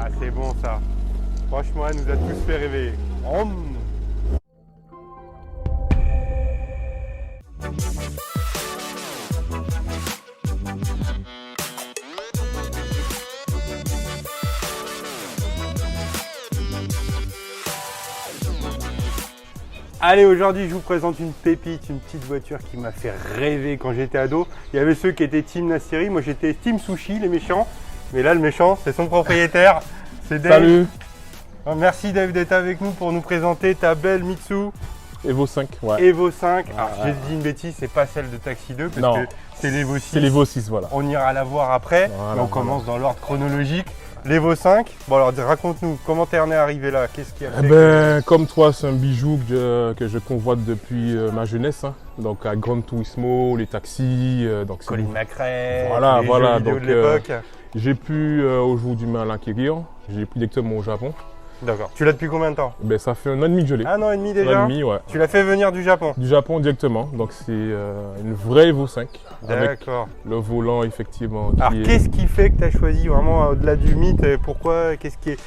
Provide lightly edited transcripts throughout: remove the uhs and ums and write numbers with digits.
Ah, c'est bon ça. Franchement, elle nous a tous fait rêver. Allez, aujourd'hui je vous présente une pépite, une petite voiture qui m'a fait rêver quand j'étais ado. Il y avait ceux qui étaient Team Nassiri, moi j'étais Team Sushi, les méchants. Mais là le méchant, c'est son propriétaire, c'est Dave. Salut. Merci Dave d'être avec nous pour nous présenter ta belle Mitsu Evo 5, ouais. Evo 5. Alors j'ai dit une bêtise, c'est pas celle de Taxi 2 parce que c'est l'Evo 6. C'est l'Evo 6, voilà. On ira la voir après, Voilà, mais on commence dans l'ordre chronologique. L'Evo 5, bon alors raconte-nous, comment t'es arrivé là? Qu'est-ce qui a fait Comme toi, c'est un bijou que je convoite depuis ma jeunesse. Hein. Donc à Gran Turismo, les taxis. Donc Colin McRae, voilà, les voilà. jeux vidéo Donc de l'époque. j'ai pu aujourd'hui l'acquérir. J'ai pris directement au Japon. D'accord. Tu l'as depuis combien de temps? Ça fait 1 an et demi que je l'ai. 1 an et demi déjà? 1 an et demi, ouais. Tu l'as fait venir du Japon? Du Japon directement. Donc c'est une vraie Evo 5. Avec D'accord. le volant effectivement. Alors qu'est-ce qui fait que tu as choisi vraiment au-delà du mythe? Pourquoi? Qu'est-ce qui est...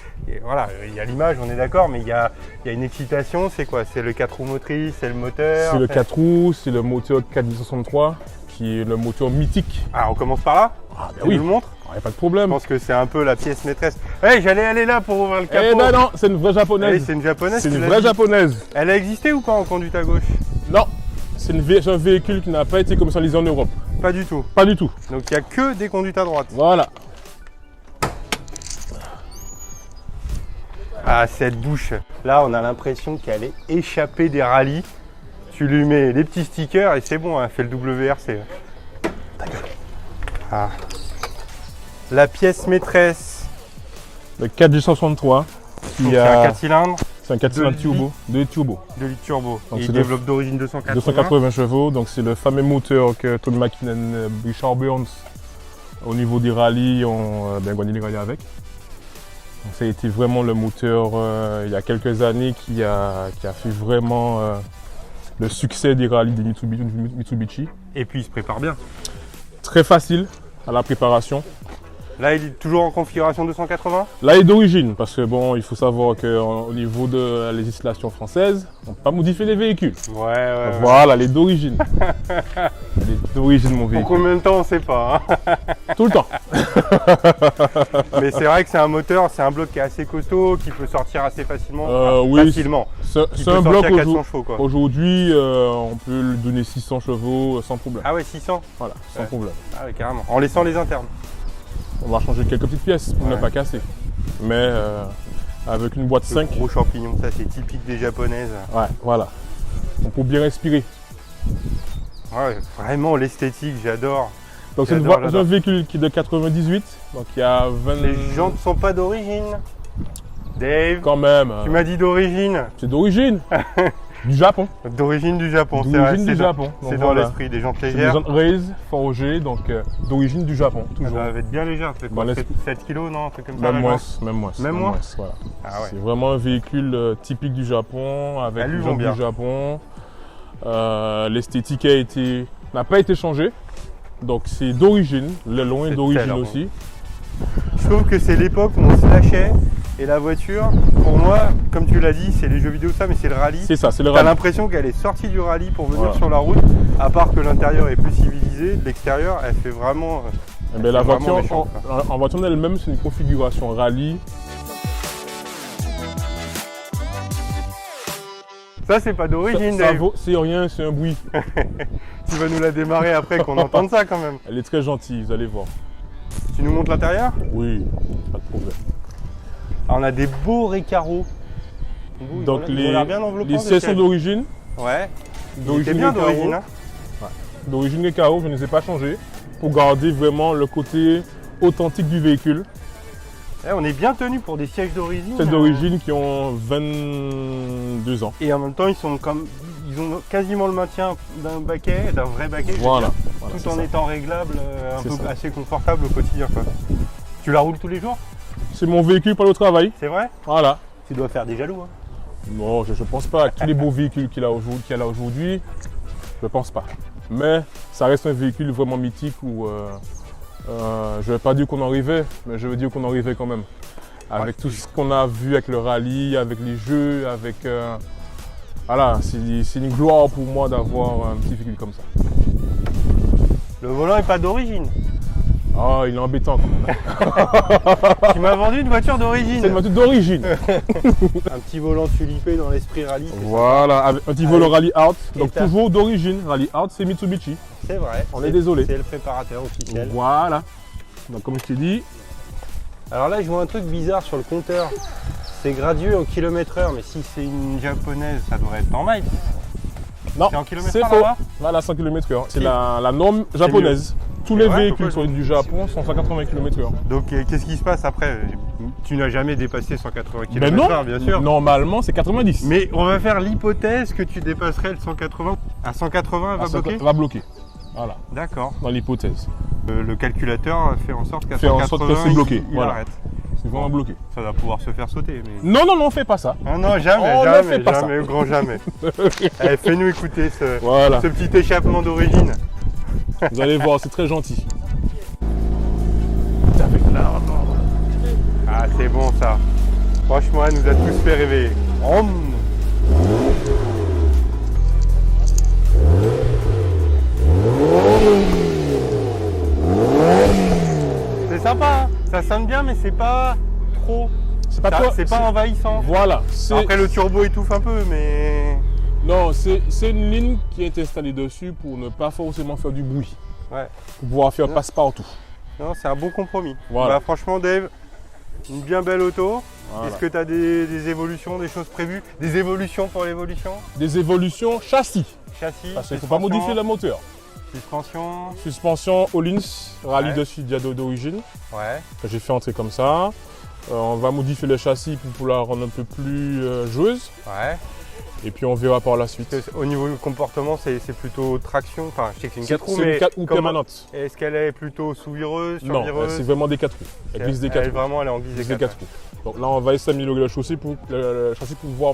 Voilà, il y a l'image, on est d'accord, mais il y a une excitation. C'est quoi? C'est le 4 roues motrices, c'est le moteur? C'est le 4 roues, c'est le moteur 463 qui est le moteur mythique. Ah, on commence par là? Ah ben Tu oui, nous le montres? il n'y a pas de problème. Je pense que c'est un peu la pièce maîtresse. Hey, j'allais aller là pour ouvrir le capot. Eh non, c'est une vraie japonaise. C'est une japonaise? C'est tu une l'as vraie dit. japonaise. Elle a existé ou pas en conduite à gauche? Non, c'est un véhicule qui n'a pas été commercialisé en Europe. Pas du tout. Pas du tout. Donc il n'y a que des conduites à droite. Voilà. Ah, cette bouche. Là, on a l'impression qu'elle est échappée des rallyes. Tu lui mets les petits stickers et c'est bon, elle fait le WRC. Ta gueule. Ah. La pièce maîtresse. Le 4G63. C'est un 4 cylindres. C'est un 4 cylindres turbo. 2 turbo. 2 litres turbo. Donc Et il c'est développe d'origine 280. 280 chevaux. Donc c'est le fameux moteur que Tony McKinnon, Richard Burns, au niveau des rallyes, ont gagné les rallyes avec. Donc ça a été vraiment le moteur il y a quelques années qui a fait vraiment le succès des rallyes des Mitsubishi. Et puis il se prépare bien. Très facile à la préparation. Là, il est toujours en configuration 280. Là, il est d'origine, parce que bon, il faut savoir qu'au niveau de la législation française, on ne peut pas modifier les véhicules. Ouais. Voilà, elle est d'origine. Elle est d'origine, mon véhicule. Pour combien de temps, on ne sait pas. Hein. Tout le temps. Mais c'est vrai que c'est un moteur, c'est un bloc qui est assez costaud, qui peut sortir assez facilement. Oui, facilement. C'est un bloc chevaux, aujourd'hui, on peut lui donner 600 chevaux sans problème. Ah ouais, 600. Voilà, sans problème. Ah ouais, carrément. En laissant les internes. On va changer quelques petites pièces pour ne pas casser. Mais avec une boîte 5. Gros champignon, ça c'est typique des japonaises. Ouais, voilà. On peut bien respirer. Ouais, vraiment l'esthétique, j'adore. Donc c'est un véhicule qui est de 98, donc il y a 20... Les jantes ne sont pas d'origine. Dave, quand même. Tu m'as dit d'origine. C'est d'origine. Du Japon. D'origine du Japon, c'est D'origine du Japon. C'est dans l'esprit, des jantes légères. Des jantes raise, forgées, donc d'origine du Japon, Ça toujours. doit être bien légère, ça fait quoi, 7 kg, non, un truc comme ça. Même moins. Voilà. Ah ouais. C'est vraiment un véhicule typique du Japon, avec Elles lui des vont jantes bien. du Japon. L'esthétique n'a pas été changée. Donc c'est d'origine, le long est d'origine alors, aussi. Je trouve que c'est l'époque où on se lâchait et la voiture, pour moi, comme tu l'as dit, c'est les jeux vidéo ça, mais c'est le rallye. C'est ça, c'est le T'as rallye. l'impression qu'elle est sortie du rallye pour venir Voilà. sur la route, à part que l'intérieur est plus civilisé, l'extérieur, elle fait vraiment... La voiture, méchante, en voiture elle-même, c'est une configuration rallye. Ça, c'est pas d'origine, Dave. C'est rien, c'est un bruit. Tu vas nous la démarrer après qu'on entende ça quand même. Elle est très gentille, vous allez voir. Tu nous montres l'intérieur? Oui, pas de problème. Alors, on a des beaux récaros. Donc ils ont l'air bien enveloppants, les ces sièges sont sièges. d'origine. Ouais. D'origine bien Recaro. d'origine. Hein. D'origine Recaro, je ne les ai pas changés pour garder vraiment le côté authentique du véhicule. On est bien tenu pour des sièges d'origine. C'est d'origine qui ont 22 ans. Et en même temps, ils ont quasiment le maintien d'un baquet, d'un vrai baquet. Voilà. Tout en étant réglable, assez confortable au quotidien. Quoi. Tu la roules tous les jours? C'est mon véhicule pour le travail. C'est vrai? Voilà. Tu dois faire des jaloux. Hein. Non, je ne pense pas. Tous les beaux véhicules qu'il a aujourd'hui, je ne pense pas. Mais ça reste un véhicule vraiment mythique où je ne vais pas dire qu'on en rêvait, mais je veux dire qu'on en rêvait quand même. avec tout ce qu'on a vu avec le rallye, avec les jeux, avec... voilà, c'est une gloire pour moi d'avoir un petit véhicule comme ça. Le volant n'est pas d'origine. Ah, il est embêtant quand même. Tu m'as vendu une voiture d'origine. C'est une voiture d'origine. Un petit volant tulipé dans l'esprit rallye. Voilà, avec un petit volant Rally Art. Donc Étape. toujours d'origine. Rally Art, c'est Mitsubishi. C'est vrai. On est désolé. C'est le préparateur officiel. Voilà. Donc comme je t'ai dit, Alors là, je vois un truc bizarre sur le compteur. C'est gradué au km/h, mais si c'est une japonaise, ça devrait être en miles. non, C'est en kilomètres c'est heure, faux. là-bas Voilà, 100 km/h. C'est Si. la norme japonaise. Tous C'est les vrai, véhicules pourquoi du Japon sont 180 km/h. Donc qu'est-ce qui se passe après? Tu n'as jamais dépassé 180 Ben non, km/h, bien sûr. normalement c'est 90. Mais on va faire l'hypothèse que tu dépasserais le 180. À 180, elle va bloquer? Va bloquer. Voilà, D'accord. dans l'hypothèse. Le calculateur fait en sorte qu'à Fait en sorte que c'est bloqué, il voilà. arrête. C'est vraiment bloqué. Ça va pouvoir se faire sauter. Mais... Non, non, non, fais pas ça. Ah non, jamais, On ne jamais, fait pas jamais, au grand jamais. Allez, fais-nous écouter Voilà, ce petit échappement d'origine. vous allez voir, c'est très gentil. Ah, c'est bon ça. Franchement, elle nous a tous fait rêver. C'est sympa, hein. Ça sonne bien, mais c'est pas trop. C'est pas toi. C'est pas envahissant. Voilà. Après, le turbo étouffe un peu, mais. Non, c'est une ligne qui est installée dessus pour ne pas forcément faire du bruit. Ouais. Pour pouvoir faire passe-partout. Non, c'est un bon compromis. Voilà. Bah, franchement, Dave, une bien belle auto. Voilà. Est-ce que tu as des évolutions, des choses prévues? Des évolutions pour l'évolution? Des évolutions châssis. Châssis? Parce qu'il ne faut pas modifier le moteur. Suspension? Suspension Hollins, rallye Ouais. dessus Diado d'origine, Ouais. que j'ai fait entrer comme ça. On va modifier le châssis pour la rendre un peu plus joueuse. Ouais. Et puis on verra par la suite. Parce que au niveau du comportement, c'est plutôt traction. Enfin, je sais que c'est une 4 roues, C'est mais une 4 roues comment- permanente. est-ce qu'elle est plutôt sous-vireuse, Non, sur-vireuse? c'est vraiment des 4 roues. Elle glisse des 4 roues. Vraiment, elle est en glisse Glisse des des 4 4 roues. Donc là, on va essayer d'améliorer le châssis pour le châssis pour pouvoir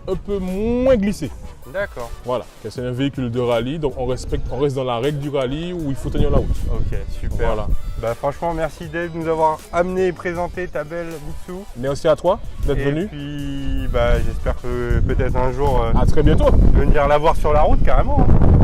un peu moins glisser. roues. D'accord. Voilà, c'est un véhicule de rallye, donc on reste dans la règle du rallye où il faut tenir la route. Ok, super. Voilà. Bah, franchement, merci Dave de nous avoir amené et présenté ta belle Mitsu. Merci à toi d'être Et venu. puis, bah, j'espère que peut-être un jour, À très bientôt. venir la voir sur la route carrément. Hein.